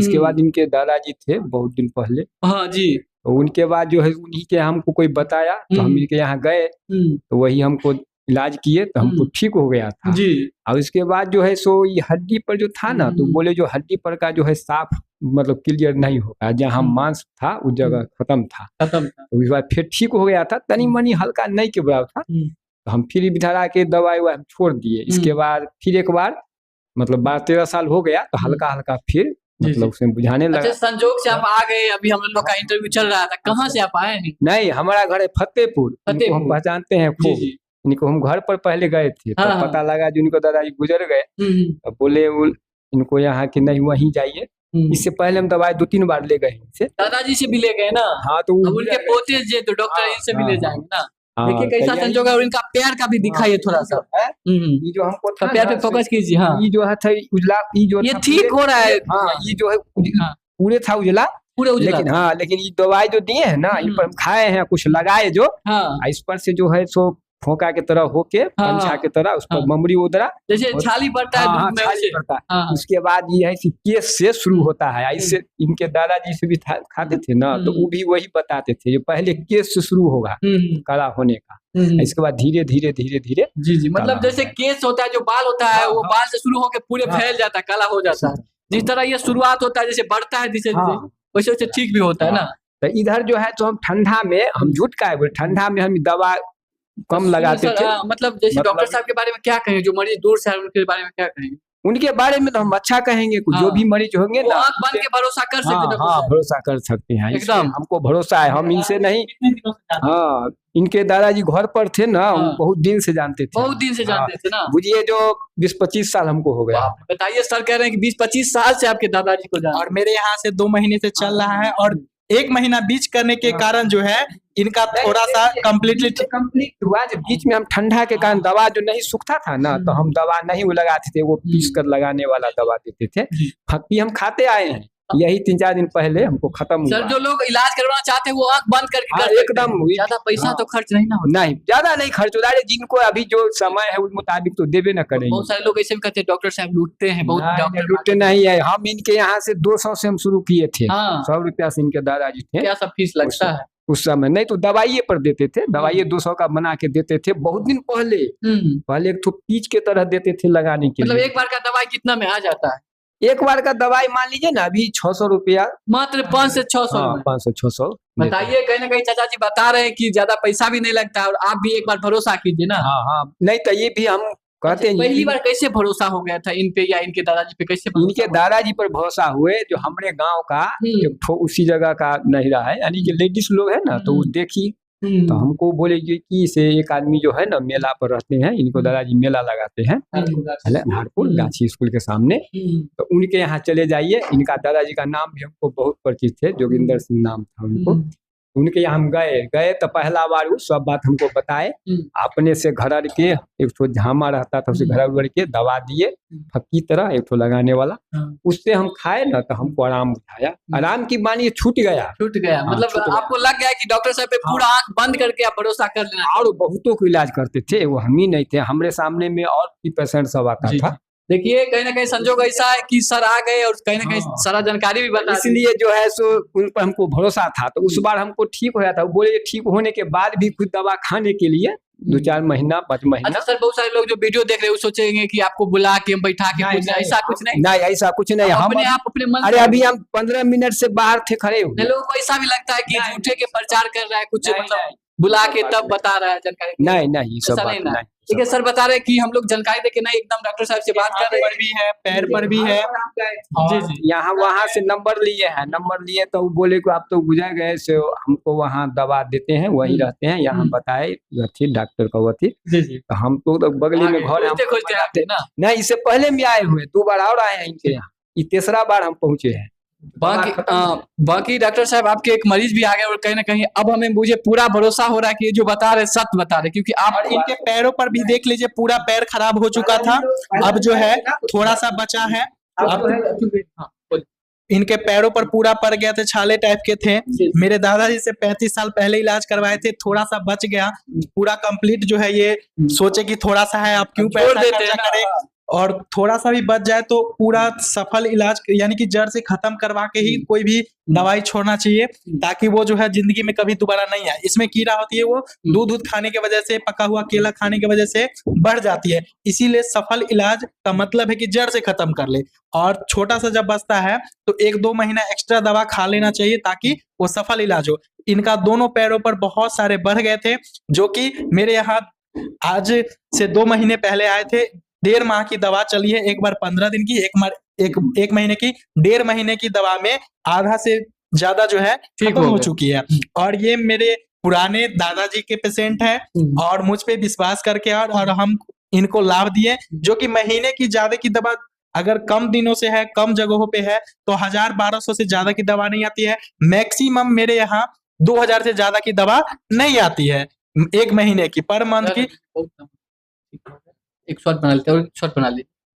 इसके बाद इनके दादाजी थे बहुत दिन पहले। हाँ जी। तो उनके बाद जो है उन्हीं के हमको कोई बताया, तो हम इनके यहाँ गए, तो वही हमको इलाज किए, तो हमको ठीक हो गया था जी। और उसके बाद जो है सो ये हड्डी पर जो था ना, तो बोले जो हड्डी पर का जो है साफ मतलब क्लियर नहीं होगा, जहाँ मांस था उस जगह खत्म था। तो इस बार फिर ठीक हो गया था, तनी मनी हल्का नहीं के बराबर था, तो हम फिर इधर आके दवाई छोड़ दिए। इसके बाद फिर एक बार मतलब 12-13 साल हो गया, तो हल्का हल्का फिर मतलब उसमें बुझाने लगा। अच्छा, संजोग से आप आ गए, अभी हम लोग का इंटरव्यू चल रहा था, कहाँ से आप आए हैं? नहीं, हमारा घर है फतेहपुर, इनको हम पहचानते हैं खूब। इनको हम घर पर पहले गए थे, तो पता लगा जो इनको दादाजी गुजर गए, तो बोले इनको यहाँ की नहीं वहीं जाइए। इससे पहले हम दवाई 2-3 बार ले गए इनसे। दादाजी से भी ले गए ना? हाँ, तो उनके पोते जे तो डॉक्टर इनसे भी ले जाएंगे ना। देखिए कैसा संजोग है, और इनका पैर का भी दिखाइए थोड़ा सा। ये जो हमको था पैर पे फोकस कीजिए। हाँ, ये जो है उजला, ये ठीक हो रहा है। ये जो है पूरे था उजला, लेकिन हाँ, लेकिन ये दवाई जो दिए हैं ना, इन पर हम खाए हैं, कुछ लगाए जो, इस पर से जो है सो फोका की तरह होके पंछा की तरह उस पर ममरी उधरा, जैसे छाली पड़ता है, छाली पड़ता है। उसके बाद ये है कि केस से शुरू होता है। इससे इनके दादाजी से भी खाते थे ना, तो वो भी वही बताते थे, पहले केस से शुरू होगा काला होने का, इसके बाद धीरे धीरे धीरे धीरे। जी, मतलब जैसे केस होता है, जो बाल होता है, वो बाल से शुरू होकर पूरे फैल जाता है, काला हो जाता है। जिस तरह ये शुरुआत होता है, जैसे बढ़ता है धीरे धीरे, वैसे वैसे ठीक भी होता है ना। तो इधर जो है तो हम ठंडा में, हम झूठ का है बोले, ठंडा में हम दवा कम लगाते थे। मतलब जैसे डॉक्टर साहब के बारे में क्या कहें, जो मरीज दूर से आए उनके बारे में क्या कहेंगे? उनके बारे में तो हम अच्छा कहेंगे, जो भी मरीज होंगे ना, आंख बंद के भरोसा कर सकते हैं। हाँ, भरोसा कर सकते हैं, एकदम हमको भरोसा है, हम इनसे नहीं। हाँ, इनके दादाजी घर पर थे ना, बहुत दिन से जानते थे, बहुत दिन से जानते थे ना, बुझिए जो 20-25 साल हमको हो गया। बताइए, सर कह रहे हैं कि 20-25 साल से आपके दादाजी को जानते, और मेरे यहाँ से 2 महीने से चल रहा है, और 1 महीना बीच करने के कारण जो है इनका थोड़ा सा कंप्लीट हुआ। जब बीच में हम ठंडा के कारण दवा जो नहीं सूखता था ना, तो हम दवा नहीं वो लगाते थे, वो पीस कर लगाने वाला दवा देते थे। फक्की हम खाते आए हैं, यही 3-4 दिन पहले हमको खत्म हुआ। सर, जो लोग इलाज करवाना चाहते हैं वो आंख बंद करके एकदम, ज्यादा पैसा तो खर्च नहीं ना होता। नहीं, ज्यादा नहीं खर्च होता है, जिनको अभी जो समय है उस मुताबिक तो देवे न करेंगे। बहुत सारे लोग ऐसे भी कहते हैं डॉक्टर साहब लूटते हैं, बहुत डॉक्टर लूटते नहीं है। हम इनके यहाँ से 200 से हम शुरू किए थे, 100 रुपया से इनके दादाजी थे। क्या सब फीस लगता है उस समय? नहीं तो दवाइये पर देते थे, दवाइये 200 का बना के देते थे बहुत दिन पहले। पहले एक तो पीच के तरह देते थे लगाने के लिए। मतलब एक बार का दवाई कितना में आ जाता है? एक बार का दवाई मान लीजिए ना, अभी 600 रुपया, मात्र 500 से 600। 500-600। बताइए, कहीं ना कहीं चाचा जी बता रहे हैं कि ज्यादा पैसा भी नहीं लगता है, और आप भी एक बार भरोसा कीजिए ना। हाँ, नहीं तो ये भी हम कहते हैं। पहली बार कैसे भरोसा हो गया था इन पे, या इनके दादाजी पे कैसे? इनके दादाजी पर भरोसा हुए, जो हमारे गांव का एक उसी जगह का नहीं रहा है, यानी कि लेडीज लोग है ना, तो वो देखी, तो हमको बोले कि से एक आदमी जो है ना मेला पर रहते हैं, इनको दादाजी मेला लगाते हैं हारपुर गाछी स्कूल के सामने, तो उनके यहाँ चले जाइए। इनका दादाजी का नाम भी हमको बहुत परिचित थे, जोगिंदर सिंह नाम था उनको। उनके यहाँ हम गए तो पहला बार वो सब बात हमको बताए, अपने से घर के एक तो झामा रहता था, उसे घर के दवा दिए, फक्की तरह एक तो लगाने वाला, उससे हम खाए ना, तो हमको आराम उठाया। आराम की मानिए छूट गया। मतलब आपको लग गया कि डॉक्टर साहब पे पूरा आंख बंद करके आप भरोसा कर लेना। और बहुतों को इलाज करते थे, वो हम ही नहीं थे, हमारे सामने में और भी पेशेंट सब आता था। देखिए, कहीं ना कहीं संजोग ऐसा है कि सर आ गए और कहीं ना कहीं सारा जानकारी भी बता, इसलिए जो है सो उन पर हमको भरोसा था। तो उस बार हमको ठीक होया था, वो बोले ठीक होने के बाद भी कुछ दवा खाने के लिए 2-4 महीना 5 महीना। अच्छा सर, बहुत सारे लोग जो वीडियो देख रहे हैं वो सोचेंगे कि आपको बुला के बैठा के, ऐसा कुछ नहीं। नहीं, ऐसा कुछ नहीं। हम अपने मन, अरे अभी हम 15 मिनट से बाहर थे खड़े हुए। लोगों को ऐसा भी लगता है कि झूठे के प्रचार कर रहा है, कुछ मतलब बुला के तब बता रहा है जानकारी। नहीं, सब बात नहीं। ठीक है, सर बता रहे हैं कि हम लोग जानकारी देके नहीं, एकदम डॉक्टर साहब से बात कर रहे हैं। भी है, पैर पर भी है। जी, यहाँ वहाँ से नंबर लिए तो बोले कि आप तो गुजर गए, से हमको वहाँ दवा देते हैं, वही रहते हैं। यहाँ बताए थी डॉक्टर का वो थी, तो हम तो बगली में घर खोजते ना। नहीं, इससे पहले भी आए हुए 2 बार और आए हैं इनके यहाँ, ये 3रा बार हम पहुँचे हैं। बाकी डॉक्टर साहब आपके एक मरीज भी आ गए, और कहीं ना कहीं अब मुझे पूरा भरोसा हो रहा है कि ये जो बता रहे सत्य बता रहे, क्योंकि आप इनके पैरों पर भी देख लीजिए, पूरा पैर खराब हो चुका था, अब जो है थोड़ा सा बचा है। इनके पैरों पर पूरा पड़ गया था, छाले टाइप के थे। मेरे दादाजी से 35 साल पहले इलाज करवाए थे, थोड़ा सा बच गया, पूरा कंप्लीट जो है ये सोचे कि थोड़ा सा है, आप क्यों पैसा खर्चा करें, और थोड़ा सा भी बच जाए तो पूरा सफल इलाज यानी कि जड़ से खत्म करवा के ही कोई भी दवाई छोड़ना चाहिए, ताकि वो जो है जिंदगी में कभी दोबारा नहीं आए। इसमें कीड़ा होती है, वो दूध खाने की वजह से, पका हुआ केला खाने की वजह से बढ़ जाती है। इसीलिए सफल इलाज का मतलब है कि जड़ से खत्म कर ले, और छोटा सा जब बचता है तो 1-2 महीना एक्स्ट्रा दवा खा लेना चाहिए ताकि वो सफल इलाज हो। इनका दोनों पैरों पर बहुत सारे बढ़ गए थे, जो कि मेरे यहाँ आज से 2 महीने पहले आए थे। 1.5 माह की दवा चली है, एक बार 15 दिन की, एक महीने की, 1.5 महीने की दवा में आधा से ज्यादा जो है खत्म हो चुकी है। और ये मेरे पुराने दादाजी के पेशेंट है, और मुझ पे विश्वास करके और हम इनको लाभ दिए, जो कि महीने की ज्यादा की दवा अगर कम दिनों से है, कम जगहों पे है, तो 1000-1200 से ज्यादा की दवा नहीं आती है। मैक्सिमम मेरे यहाँ 2000 से ज्यादा की दवा नहीं आती है, 1 महीने की, पर मंथ की। एक शॉट बना लेते हैं, और शॉट बना ली।